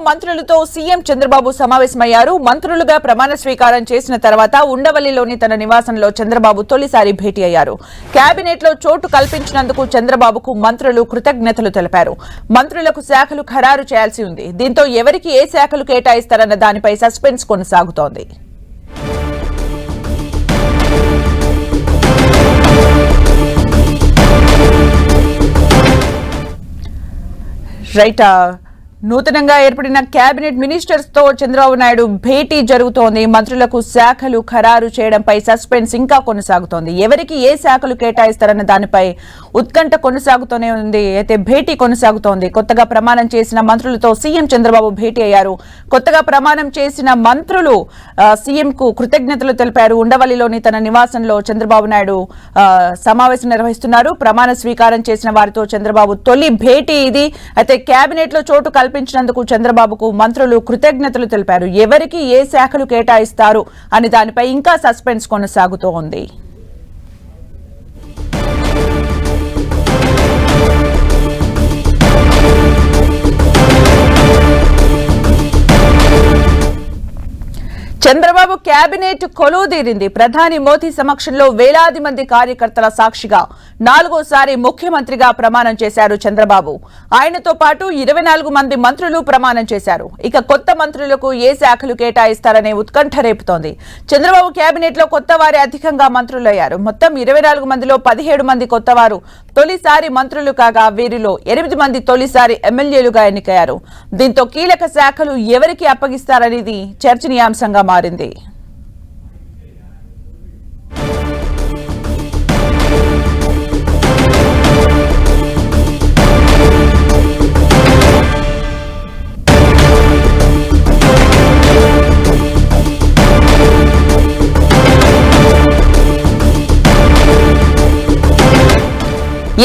మంత్రులతో సీఎం చంద్రబాబు సమావేశమయ్యారు. మంత్రులుగా ప్రమాణ స్వీకారం చేసిన తర్వాత ఉండవల్లిలోని తన నివాసంలో చంద్రబాబు తొలిసారి భేటీ అయ్యారు. కేబినెట్ లో చోటు కల్పించినందుకు చంద్రబాబుకు మంత్రులు కృతజ్ఞతలు తెలిపారు. మంత్రులకు శాఖలు ఖరారు చేయాల్సి ఉంది. దీంతో ఎవరికి ఏ శాఖలు కేటాయిస్తారన్న దానిపై సస్పెన్స్ కొనసాగుతోంది. రైట్, నూతనంగా ఏర్పడిన కేబినెట్ మినిస్టర్స్ తో చంద్రబాబు నాయుడు భేటీ జరుగుతోంది. మంత్రులకు శాఖలు ఖరారు చేయడంపై సస్పెన్స్ ఇంకా కొనసాగుతోంది. ఎవరికి ఏ శాఖలు కేటాయిస్తారన్న దానిపై ఉత్కంఠ కొనసాగుతూనే ఉంది. అయితే భేటీ కొనసాగుతోంది. కొత్తగా ప్రమాణం చేసిన మంత్రులతో సీఎం చంద్రబాబు భేటీ అయ్యారు. కొత్తగా ప్రమాణం చేసిన మంత్రులు సీఎం కు కృతజ్ఞతలు తెలిపారు. ఉండవల్లిలోని తన నివాసంలో చంద్రబాబు నాయుడు సమావేశం నిర్వహిస్తున్నారు. ప్రమాణ స్వీకారం చేసిన వారితో చంద్రబాబు తొలి భేటీ ఇది. అయితే కేబినెట్ లో చోటు కల్పించినందుకు చంద్రబాబుకు మంత్రులు కృతజ్ఞతలు తెలిపారు. ఎవరికి ఏ శాఖలు కేటాయిస్తారు అని దానిపై ఇంకా సస్పెన్స్ కొనసాగుతూ ఉంది. చంద్రబాబు కేబినెట్ కొలువుదీరింది. ప్రధాని మోదీ సమక్షంలో వేలాది మంది కార్యకర్తల సాక్షిగా 4వ ముఖ్యమంత్రిగా ప్రమాణం చేశారు చంద్రబాబు. ఆయనతో పాటు 24 మంది మంత్రులు ప్రమాణం చేశారు. ఇక కొత్త మంత్రులకు ఏ శాఖలు కేటాయిస్తారనే ఉత్కంఠ రేపుతోంది. చంద్రబాబు కేబినెట్ లో కొత్త వారే అధికంగా మంత్రులయ్యారు. మొత్తం 24 మందిలో 17 మంది కొత్తవారు తొలిసారి మంత్రులు కాగా వీరిలో 8 మంది తొలిసారి ఎమ్మెల్యేలుగా ఎన్నికయ్యారు. దీంతో కీలక శాఖలు ఎవరికి అప్పగిస్తారనేది చర్చనీయాంశంగా మారింది.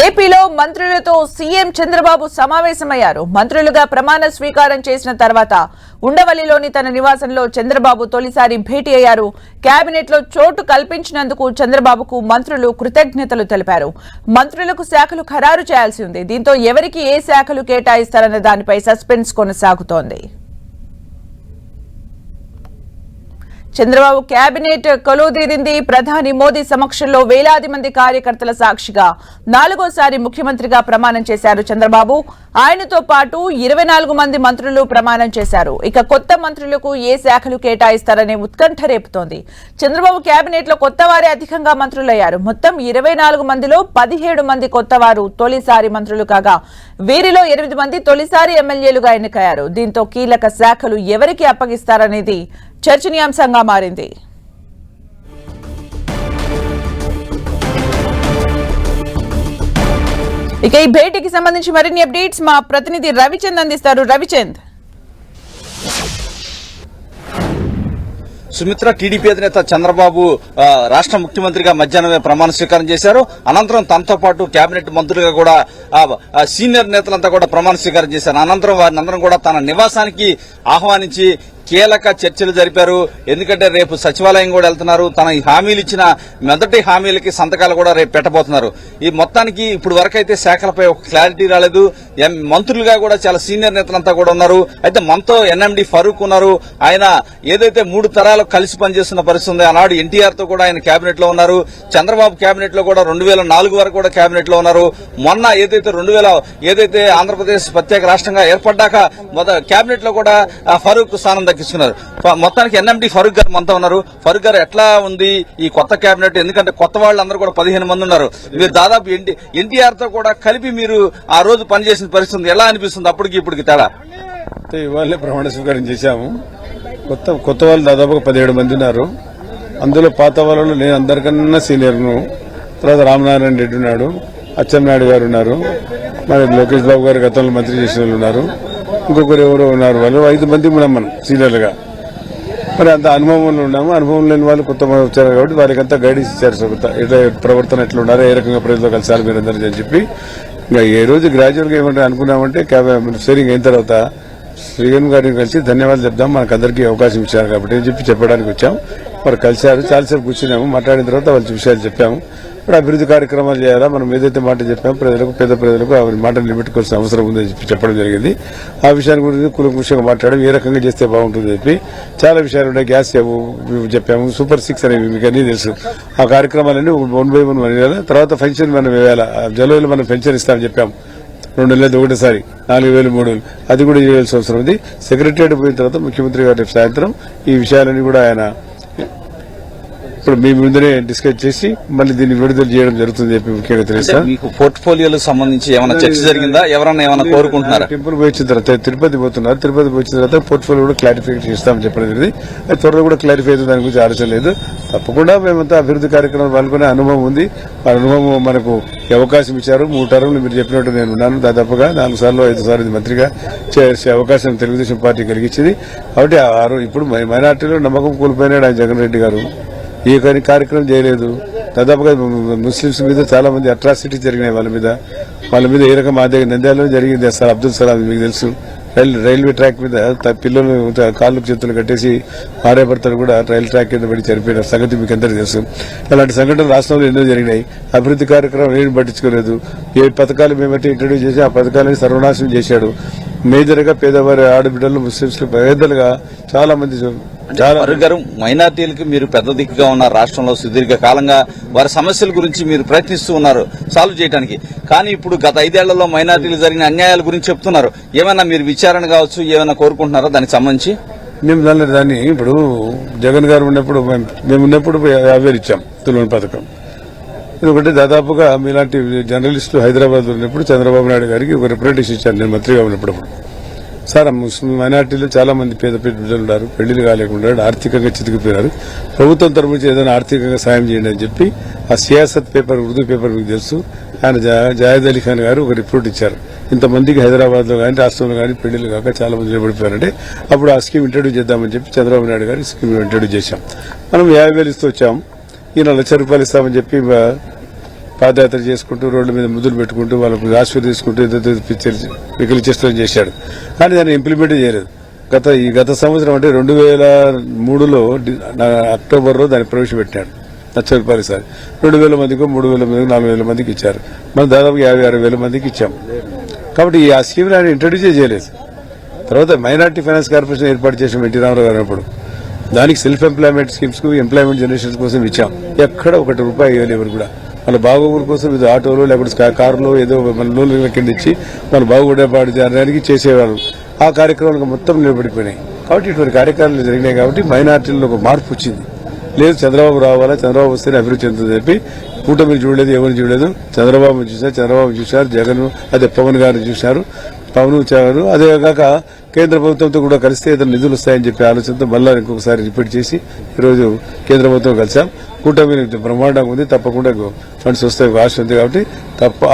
ఏపీలో మంత్రులతో సీఎం చంద్రబాబు సమావేశమయ్యారు. మంత్రులుగా ప్రమాణ స్వీకారం చేసిన తర్వాత ఉండవల్లిలోని తన నివాసంలో చంద్రబాబు తొలిసారి భేటీ అయ్యారు. కేబినెట్ లో చోటు కల్పించినందుకు చంద్రబాబుకు మంత్రులు కృతజ్ఞతలు తెలిపారు. మంత్రులకు శాఖలు ఖరారు చేయాల్సి ఉంది. దీంతో ఎవరికి ఏ శాఖలు కేటాయిస్తారన్న దానిపై సస్పెన్స్ కొనసాగుతోంది. చంద్రబాబు కేబినెట్ కొలువుదీరింది. ప్రధాని మోదీ సమక్షంలో వేలాది మంది కార్యకర్తల సాక్షిగా 4వ ముఖ్యమంత్రిగా ప్రమాణం చేశారు చంద్రబాబు. ఆయనతో పాటు 24 మంది మంత్రులు ప్రమాణం చేశారు. ఇక కొత్త మంత్రులకు ఏ శాఖలు కేటాయిస్తారనే ఉత్కంఠ రేపుతోంది. చంద్రబాబు కేబినెట్ లో కొత్త వారే అధికంగా మంత్రులయ్యారు. మొత్తం 24 మందిలో 17 మంది కొత్తవారు తొలిసారి మంత్రులు కాగా వీరిలో 8 మంది తొలిసారి ఎమ్మెల్యేలుగా ఎన్నికయ్యారు. దీంతో కీలక శాఖలు ఎవరికి అప్పగిస్తారనేది చర్చనీయాంశంగా మారింది. ఇక ఈ భేటీకి సంబంధించి మరిన్ని అప్డేట్స్ మా ప్రతినిధి రవిచంద్ అందిస్తారు. రవిచంద్. సుమిత్ర, టీడీపీ అధినేత చంద్రబాబు రాష్ట్ర ముఖ్యమంత్రిగా మధ్యాహ్నమే ప్రమాణ స్వీకారం చేశారు. అనంతరం తనతో పాటు కేబినెట్ మంత్రులుగా కూడా సీనియర్ నేతలంతా కూడా ప్రమాణ స్వీకారం చేశారు. అనంతరం వారిని అందరం కూడా తన నివాసానికి ఆహ్వానించి కీలక చర్చలు జరిపారు. ఎందుకంటే రేపు సచివాలయం కూడా వెళ్తున్నారు. తన హామీలు ఇచ్చిన మొదటి హామీలకి సంతకాలు కూడా రేపు పెట్టబోతున్నారు. ఈ మొత్తానికి ఇప్పుడు వరకైతే శాఖలపై ఒక క్లారిటీ రాలేదు. మంత్రులుగా కూడా చాలా సీనియర్ నేతలంతా కూడా ఉన్నారు. అయితే మనతో ఎన్ఎండి ఫరూక్ ఉన్నారు. ఆయన ఏదైతే 3 తరాలు కలిసి పనిచేస్తున్న పరిస్థితి ఉంది. ఆనాడు ఎన్టీఆర్ తో కూడా ఆయన కేబినెట్ లో ఉన్నారు. చంద్రబాబు కేబినెట్ లో కూడా 2004 వరకు కూడా కేబినెట్ లో ఉన్నారు. మొన్న ఏదైతే ఆంధ్రప్రదేశ్ ప్రత్యేక రాష్ట్రంగా ఏర్పడ్డాక కేబినెట్ లో కూడా ఫరూక్ స్థానం దక్కించుకున్నారు. మొత్తానికి ఎన్ఎండి ఫరూక్ గారు మనతో ఉన్నారు. ఫరూక్ గారు, ఎట్లా ఉంది ఈ కొత్త కేబినెట్? ఎందుకంటే కొత్త వాళ్ళందరూ కూడా 15 మంది ఉన్నారు. మీరు దాదాపు ఎన్టీఆర్ తో కూడా కలిపి మీరు ఆ రోజు పనిచేసిన పరిస్థితి ఎలా అనిపిస్తుంది? అప్పటికి ఇప్పటికి తేడా? ఇవాళ ప్రమాణ స్వీకారం చేశాము. కొత్త వాళ్ళు దాదాపుగా 17 మంది ఉన్నారు. అందులో పాత వాళ్ళు నేను అందరికన్నా సీనియర్ను. తర్వాత రామనారాయణ రెడ్డి ఉన్నాడు, అచ్చెన్నాయుడు గారు ఉన్నారు, మరి లోకేష్ బాబు గారు గతంలో మంత్రి చేసిన వాళ్ళు ఉన్నారు, ఇంకొకరు ఎవరో ఉన్నారు. వాళ్ళు 5 మంది ఉన్నాం మనం సీనియర్లుగా. మరి అంత అనుభవంలో ఉన్నాము. అనుభవం లేని వాళ్ళు కొత్త వచ్చారు కాబట్టి వారికి అంతా గైడెన్స్ ఇచ్చారు. ఎట్లా ప్రవర్తన ఎట్లా ఉండాలి, ఏ రకంగా ప్రజల్లో కలిసారు మీరందరూ అని చెప్పి ఇంకా ఏ రోజు గ్రాడ్యువల్ గా ఏమంటే అనుకున్నామంటే షేరింగ్ అయిన తర్వాత శ్రీగన్ గారిని కలిసి ధన్యవాదాలు చెప్దాం, మనకు అందరికీ అవకాశం ఇచ్చారు కాబట్టి అని చెప్పి చెప్పడానికి వచ్చాం. మరి కలిశారు, చాలాసేపు కూర్చున్నాము, మాట్లాడిన తర్వాత వాళ్ళ విషయాలు చెప్పాము. ఇప్పుడు అభివృద్ధి కార్యక్రమాలు చేయాలా, మనం ఏదైతే మాట చెప్పామో ప్రజలకు, పేద ప్రజలకు ఆ మాట నిలబెట్టుకోవాల్సిన అవసరం ఉందని చెప్పడం జరిగింది. ఆ విషయాన్ని గురించి కూలంకుషంగా మాట్లాడడం, ఏ రకంగా చేస్తే బాగుంటుందని చెప్పి చాలా విషయాలు ఉన్నాయి. గ్యాస్ చెప్పాము, సూపర్ 6 అనేవి మీకు అన్నీ తెలుసు. ఆ కార్యక్రమాలన్నీ 1 by 1 వేయాలి. తర్వాత పెన్షన్ మనం వేయాలి. జనవరిలో మనం పెన్షన్ ఇస్తామని చెప్పాము, 2 నెలలు ఒకటేసారి 4,000, 3,000 అది కూడా చేయాల్సిన అవసరం ఉంది. సెక్రటరియట్ పోయిన తర్వాత ముఖ్యమంత్రి గారు రేపు సాయంత్రం ఈ విషయాలన్నీ కూడా ఆయన ఇప్పుడు మీ ముందరే డిస్కస్ చేసి మళ్ళీ దీన్ని విడుదల చేయడం జరుగుతుంది చెప్పి ముఖ్యంగా తెలుసా. మీకు పోర్ట్ఫోలియోలకు సంబంధించి ఏమైనా చర్చ జరిగిందా? ఎవరన్నా ఏమైనా కోరుకుంటున్నారా? టెంపుల్ పోయి వచ్చిన తర్వాత తిరుపతి పోతున్నారు. తిరుపతి వచ్చిన తర్వాత పోర్ట్ఫోలియో కూడా క్లారిఫికేషన్ ఇస్తామని చెప్పడం జరిగింది. అది త్వరలో కూడా క్లారిఫై అయితే దాని గురించి ఆలోచన లేదు. తప్పకుండా మేమంతా అభివృద్ధి కార్యక్రమాలు పాల్గొనే అనుభవం ఉంది. ఆ అనుభవం మనకు అవకాశం ఇచ్చారు. 3 టర్ములు మీరు చెప్పినట్టు నేను ఉన్నాను. దాదాపుగా 4 సార్లు 5 సార్లు మంత్రిగా చేసే అవకాశం తెలుగుదేశం పార్టీ కలిగించింది. కాబట్టి ఇప్పుడు మైనార్టీలో నమ్మకం కోల్పోయినాడు ఆయన జగన్ రెడ్డి గారు. ఏ కార్యక్రమం చేయలేదు. దాదాపుగా ముస్లింస్ మీద చాలా మంది అట్రాసిటీ జరిగినాయి. వాళ్ళ మీద ఏ రకం నంద్యాలలో జరిగింది. అసలు అబ్దుల్ సలాం మీకు తెలుసు, రైల్వే ట్రాక్ మీద పిల్లలు కాళ్ళు చేతులు కట్టేసి భార్యాభర్తలు కూడా రైలు ట్రాక్ కింద పడి చనిపోయిన సంగతి మీకు అందరికీ తెలుసు. ఇలాంటి సంఘటనలు రాష్ట్రంలో ఎన్నో జరిగినాయి. అభివృద్ధి కార్యక్రమం ఏం పట్టించుకోలేదు. ఏ పథకాలు మేమైతే ఇంట్రడ్యూస్ చేసి ఆ పథకాలను సర్వనాశనం చేశాడు. మేజర్ గా పేదవారి ఆడబిడ్డలు, ముస్లింస్ పేదలుగా చాలా మంది ఫరూక్ గారు, మైనార్టీలకు మీరు పెద్ద దిక్కుగా ఉన్నారు. రాష్ట్రంలో సుదీర్ఘ కాలంగా వారి సమస్యల గురించి మీరు ప్రయత్నిస్తూ ఉన్నారు సాల్వ్ చేయడానికి. కానీ ఇప్పుడు గత 5 ఏళ్లలో మైనార్టీలు జరిగిన అన్యాయాల గురించి చెప్తున్నారు. ఏమైనా మీరు విచారణ కావచ్చు, ఏమైనా కోరుకుంటున్నారా దానికి సంబంధించి? మేము దాన్ని ఇప్పుడు జగన్ గారు ఉన్నప్పుడు మేము ఉన్నప్పుడు 50,000 ఇచ్చాం తులం పథకం. ఎందుకంటే దాదాపుగా మీలాంటి జర్నలిస్టులు హైదరాబాద్ ఉన్నప్పుడు చంద్రబాబు నాయుడు గారికి ఒక రిప్రజెంటేషన్ ఇచ్చాను నేను మంత్రిగా ఉన్నప్పుడు. సార్, ముస్లిం మైనార్టీలో చాలా మంది పేద బిడ్డలు ఉన్నారు, పెళ్లిలు కాలేకుండా ఆర్థికంగా చితికిపోయినారు. ప్రభుత్వం తరఫు నుంచి ఏదైనా ఆర్థికంగా సాయం చేయండి అని చెప్పి ఆ సియాసత్ పేపర్, ఉర్దూ పేపర్ మీకు తెలుసు, ఆయన జాయద్ అలీ ఖాన్ గారు ఒక రిపోర్ట్ ఇచ్చారు. ఇంతమందికి హైదరాబాద్ లో కానీ రాష్ట్రంలో కానీ పెళ్లిలు కాక చాలా మంది నిలబడిపోయారంటే అప్పుడు ఆ స్కీమ్ ఇంట్రడ్యూస్ చేద్దామని చెప్పి చంద్రబాబు నాయుడు గారు స్కీమ్ ఇంట్రడ్యూస్ చేశాం. మనం 50,000 ఇస్తూ వచ్చాం. ఈయన ₹1,00,000 ఇస్తామని చెప్పి పాదయాత్ర చేసుకుంటూ రోడ్ల మీద ముద్దులు పెట్టుకుంటూ వాళ్ళకు ఆశీర్వదించుకుంటూ వికలి చేష్టం చేశాడు. కానీ దాన్ని ఇంప్లిమెంట్ చేయలేదు. గత సంవత్సరం అంటే 2003లో అక్టోబర్లో దాన్ని ప్రవేశపెట్టాడు. ₹1,00,000 సార్ 2,000 మందికి, 3,000 మందికి, 4,000 మందికి ఇచ్చారు. మనం దాదాపు 50,000-60,000 మందికి ఇచ్చాం. కాబట్టి ఆ స్కీమ్ ఆయన ఇంట్రడ్యూస్ చేయలేదు. తర్వాత మైనార్టీ ఫైనాన్స్ కార్పొరేషన్ ఏర్పాటు చేసాం ఎన్టీ రామారావు గారు అప్పుడు. దానికి సెల్ఫ్ ఎంప్లాయ్మెంట్ స్కీమ్స్ కు, ఎంప్లాయ్మెంట్ జనరేషన్ కోసం ఇచ్చాం. ఎక్కడ ₹1 ఇవ్వలేదు ఎవరు కూడా. మన బాగోగుల కోసం ఇది ఆటోలో లేకపోతే కారులో ఏదో మన లోన్ల కింద ఇచ్చి మన బాగుపడేపాటు చేయడానికి చేసేవారు. ఆ కార్యక్రమాలకు మొత్తం నిలబడిపోయినాయి. కాబట్టి ఇటువంటి కార్యక్రమాలు జరిగినాయి. కాబట్టి మైనార్టీలో ఒక మార్పు వచ్చింది. లేదు చంద్రబాబు రావాలా, చంద్రబాబు వస్తేనే అభివృద్ధి చెందుతుంది చెప్పి కూటమిని చూడలేదు, ఎవరిని చూడలేదు. చంద్రబాబు చూశారు, జగన్ అదే పవన్ గారిని చూశారు, పవన్ వచ్చారు. అదే కాక కేంద్ర ప్రభుత్వంతో కూడా కలిస్తే ఏదైనా నిధులు వస్తాయని చెప్పి ఆలోచనతో మళ్ళా ఇంకొకసారి రిపీట్ చేసి ఈరోజు కేంద్ర ప్రభుత్వం కలిసాం. కూటమి బ్రహ్మాండంగా ఉంది, తప్పకుండా ఫండ్స్ వస్తాయి ఆశ ఉంది. కాబట్టి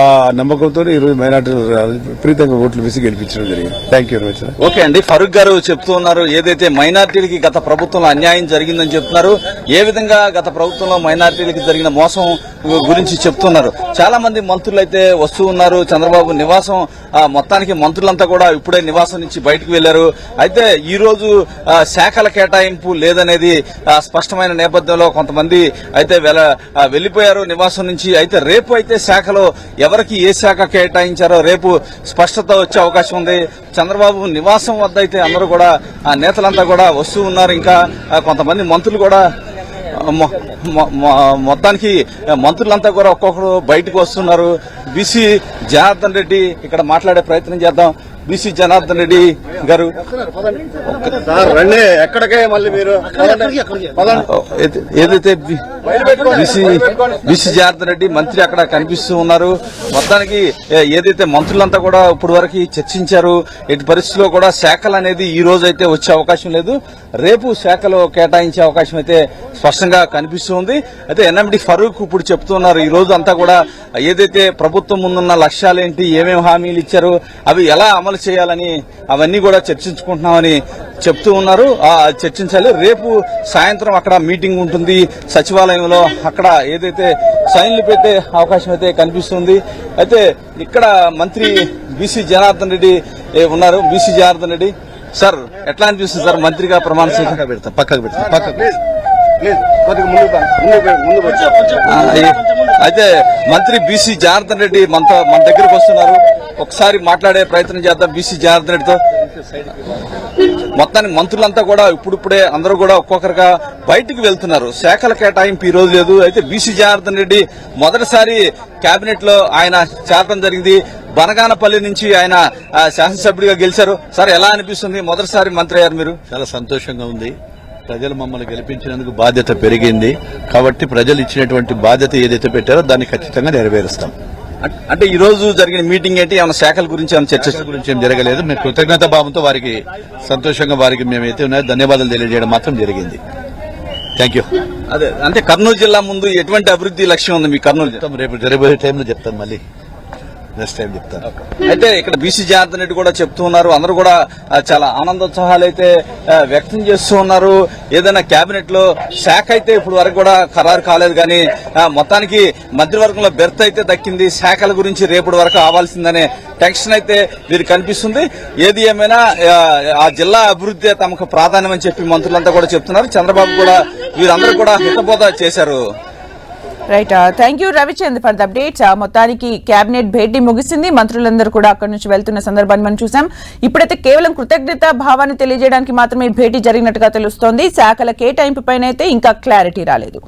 ఆ నమ్మకంతో ఈరోజు మైనార్టీలు విపరీతంగా ఓట్లు వేసి గెలిపించడం జరిగింది. Thank you very much. Okay అండి, ఫరూక్ గారు చెప్తూ ఉన్నారు ఏదైతే మైనార్టీలకి గత ప్రభుత్వంలో అన్యాయం జరిగిందని చెప్తున్నారు. ఏ విధంగా గత ప్రభుత్వంలో మైనార్టీలకి జరిగిన మోసం గురించి చెప్తున్నారు. చాలా మంది మంత్రులు అయితే వస్తూ ఉన్నారు. చంద్రబాబు నివాసం మొత్తానికి మంత్రులంతా కూడా ఇప్పుడే నివాసం నుంచి బయటకు వెళ్లారు. అయితే ఈ రోజు శాఖల కేటాయింపు లేదనేది స్పష్టమైన నేపథ్యంలో కొంతమంది అయితే వెళ్లిపోయారు నివాసం నుంచి. అయితే రేపు అయితే శాఖలో ఎవరికి ఏ శాఖ కేటాయించారో రేపు స్పష్టత వచ్చే అవకాశం ఉంది. చంద్రబాబు నివాసం వద్ద అయితే అందరూ కూడా నేతలంతా కూడా వస్తూ ఉన్నారు. ఇంకా కొంతమంది మంత్రులు కూడా మొత్తానికి మంత్రులంతా కూడా ఒక్కొక్కరు బయటకు వస్తున్నారు. బీసీ జనార్దన్ రెడ్డి ఇక్కడ మాట్లాడే ప్రయత్నం చేద్దాం. బీసీ జనార్దన్ రెడ్డి గారు ఎక్కడికే మళ్ళీ మీరు ఏదైతే బీసీ జనార్దన్ రెడ్డి మంత్రి అక్కడ కనిపిస్తూ ఉన్నారు. మొత్తానికి ఏదైతే మంత్రులంతా కూడా ఇప్పుడు వరకు చర్చించారు. ఎట్టి పరిస్థితుల్లో కూడా శాఖలు అనేది ఈ రోజు అయితే వచ్చే అవకాశం లేదు. రేపు శాఖలో కేటాయించే అవకాశం అయితే స్పష్టంగా కనిపిస్తూ ఉంది. అయితే ఎన్ఎండి ఫరూక్ ఇప్పుడు చెప్తున్నారు ఈ రోజు అంతా కూడా ఏదైతే ప్రభుత్వం ముందున్న లక్ష్యాలేంటి, ఏమేమి హామీలు ఇచ్చారు, అవి ఎలా అమలు చేయాలని అవన్నీ కూడా చర్చించుకుంటున్నామని చెప్తూ ఉన్నారు. చర్చించాలి. రేపు సాయంత్రం అక్కడ మీటింగ్ ఉంటుంది సచివాలయంలో. అక్కడ ఏదైతే సైన్లు పెట్టే అవకాశం అయితే కనిపిస్తుంది. అయితే ఇక్కడ మంత్రి బీసీ జనార్దన్ రెడ్డి ఉన్నారు. బీసీ జనార్దన్ రెడ్డి సార్, ఎట్లా అనిపిస్తుంది సార్ మంత్రిగా ప్రమాణ స్వీకారం? పక్కకు పెడతా అయితే మంత్రి బీసీ జనార్దన్ రెడ్డి మన దగ్గరకు వస్తున్నారు. ఒకసారి మాట్లాడే ప్రయత్నం చేద్దాం బీసీ జనార్దన్ రెడ్డితో. మొత్తానికి మంత్రులంతా కూడా ఇప్పుడిప్పుడే అందరూ కూడా ఒక్కొక్కరుగా బయటికి వెళ్తున్నారు. శాఖల కేటాయింపు ఈ రోజు లేదు. అయితే బీసీ జనార్దన్ రెడ్డి మొదటిసారి కేబినెట్ లో ఆయన చేరడం జరిగింది. బనగానపల్లి నుంచి ఆయన శాసనసభ్యుడిగా గెలిచారు. సార్, ఎలా అనిపిస్తుంది మొదటిసారి మంత్రి అయ్యారు మీరు? చాలా సంతోషంగా ఉంది. ప్రజలు మమ్మల్ని గెలిపించినందుకు బాధ్యత పెరిగింది కాబట్టి ప్రజలు ఇచ్చినటువంటి బాధ్యత ఏదైతే పెట్టారో దాన్ని ఖచ్చితంగా నెరవేరుస్తాం. అంటే ఈ రోజు జరిగిన మీటింగ్ ఏంటి? ఏమైనా శాఖల గురించి ఏమైనా చర్చ గురించి ఏం జరగలేదు. మేము కృతజ్ఞతా భావంతో వారికి సంతోషంగా వారికి మేమైతే ఉన్నాయో ధన్యవాదాలు తెలియజేయడం మాత్రం జరిగింది. Thank you. అదే అంటే కర్నూలు జిల్లా ముందు ఎటువంటి అభివృద్ధి లక్ష్యం ఉంది మీ కర్నూలు జిల్లా? రేపు జరగబోయే టైంలో చెప్తాను, మళ్ళీ నెక్స్ట్ టైం చెప్తాను. అయితే ఇక్కడ బీసీ జనార్దన్ రెడ్డి కూడా చెప్తూ ఉన్నారు. అందరూ కూడా చాలా ఆనందోత్సాహాలు అయితే వ్యక్తం చేస్తూ ఉన్నారు. ఏదైనా కేబినెట్ లో శాఖ అయితే ఇప్పుడు వరకు కూడా ఖరారు కాలేదు, కానీ మొత్తానికి మంత్రివర్గంలో బెర్త్ అయితే దక్కింది. శాఖల గురించి రేపటి వరకు ఆవాల్సిందనే టెన్షన్ అయితే వీరికి కనిపిస్తుంది. ఏది ఏమైనా ఆ జిల్లా అభివృద్ధి తమకు ప్రాధాన్యమని చెప్పి మంత్రులంతా కూడా చెప్తున్నారు. చంద్రబాబు కూడా వీరందరూ కూడా హితబోధ చేశారు. Right, thank you Ravichand for the updates. మొత్తానికి కేబినెట్ భేటీ ముగిసింది. మంత్రులందరూ కూడా అక్కడి నుంచి వెళ్తున్న సందర్భాన్ని మనం చూసాం. ఇప్పుడైతే కేవలం కృతజ్ఞత భావాన్ని తెలియజేయడానికి మాత్రమే భేటీ జరిగినట్టుగా తెలుస్తోంది. శాఖల కేటాయింపు పైన అయితే ఇంకా క్లారిటీ రాలేదు.